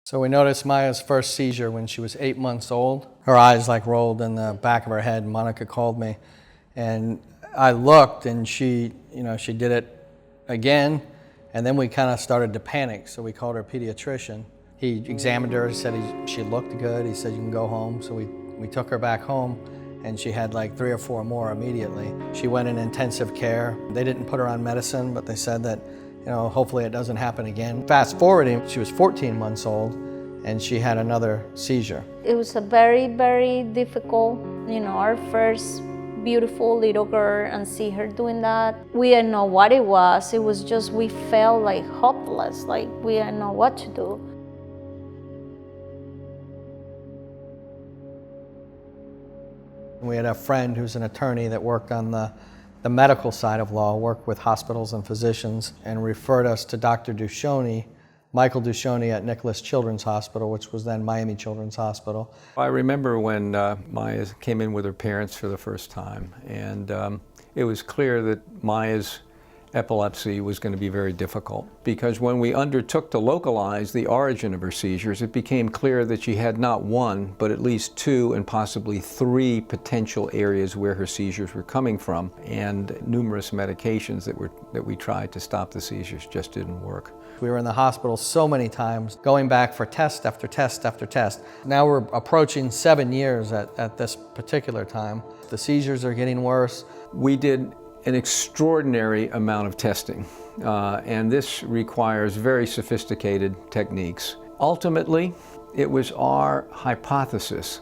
So we noticed Maya's first seizure when she was 8 months old. Her eyes like rolled in the back of her head. Monica called me, and I looked, and she did it again, and then we kind of started to panic. So we called our pediatrician. He examined her. He said she looked good. He said you can go home. So we took her back home, and she had like 3 or 4 more immediately. She went in intensive care. They didn't put her on medicine, but they said that hopefully it doesn't happen again. Fast forwarding, she was 14 months old, and she had another seizure. It was a very, very difficult, our first beautiful little girl, and see her doing that. We didn't know what it was. It was just, we felt like hopeless, like we didn't know what to do. We had a friend who's an attorney that worked on the medical side of law, worked with hospitals and physicians, and referred us to Dr. Duchowny, Michael Duchowny at Nicklaus Children's Hospital, which was then Miami Children's Hospital. I remember when Maya came in with her parents for the first time, and it was clear that Maya's epilepsy was going to be very difficult, because when we undertook to localize the origin of her seizures, it became clear that she had not one, but at least 2 and possibly 3 potential areas where her seizures were coming from, and numerous medications that we tried to stop the seizures just didn't work. We were in the hospital so many times, going back for test after test after test. Now we're approaching 7 years at this particular time. The seizures are getting worse. We did an extraordinary amount of testing, and this requires very sophisticated techniques. Ultimately, it was our hypothesis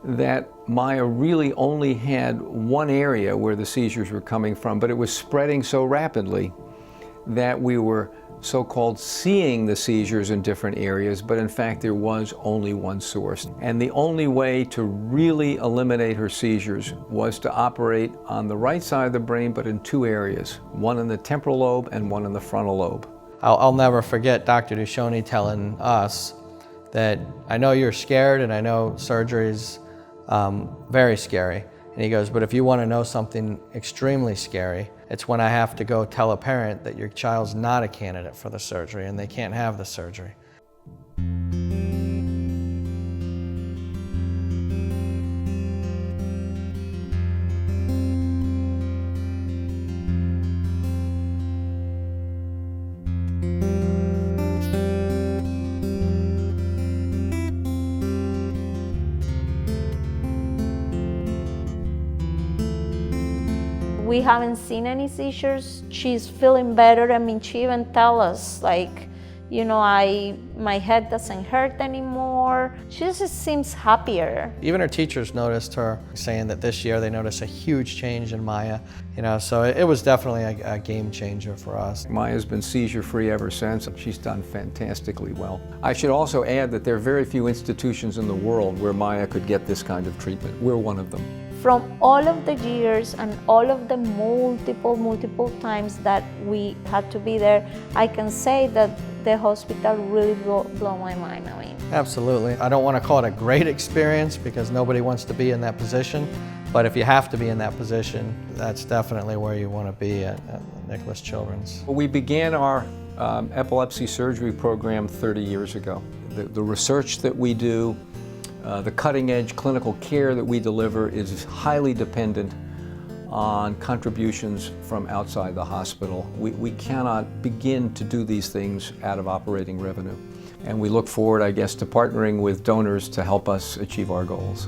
that Maya really only had one area where the seizures were coming from, but it was spreading so rapidly that we were so-called seeing the seizures in different areas, but in fact there was only one source. And the only way to really eliminate her seizures was to operate on the right side of the brain, but in 2 areas, one in the temporal lobe and one in the frontal lobe. I'll never forget Dr. Duchowny telling us that, I know you're scared and I know surgery is very scary. And he goes, but if you want to know something extremely scary, it's when I have to go tell a parent that your child's not a candidate for the surgery and they can't have the surgery. We haven't seen any seizures. She's feeling better. I mean, she even tells us, like, my head doesn't hurt anymore. She just seems happier. Even her teachers noticed her, saying that this year they noticed a huge change in Maya. So it was definitely a game changer for us. Maya's been seizure-free ever since, and she's done fantastically well. I should also add that there are very few institutions in the world where Maya could get this kind of treatment. We're one of them. From all of the years and all of the multiple times that we had to be there, I can say that the hospital really blew my mind. Absolutely. I don't want to call it a great experience because nobody wants to be in that position, but if you have to be in that position, that's definitely where you want to be at Nicklaus Children's. We began our epilepsy surgery program 30 years ago. The research that we do, the cutting-edge clinical care that we deliver is highly dependent on contributions from outside the hospital. We cannot begin to do these things out of operating revenue. And we look forward, I guess, to partnering with donors to help us achieve our goals.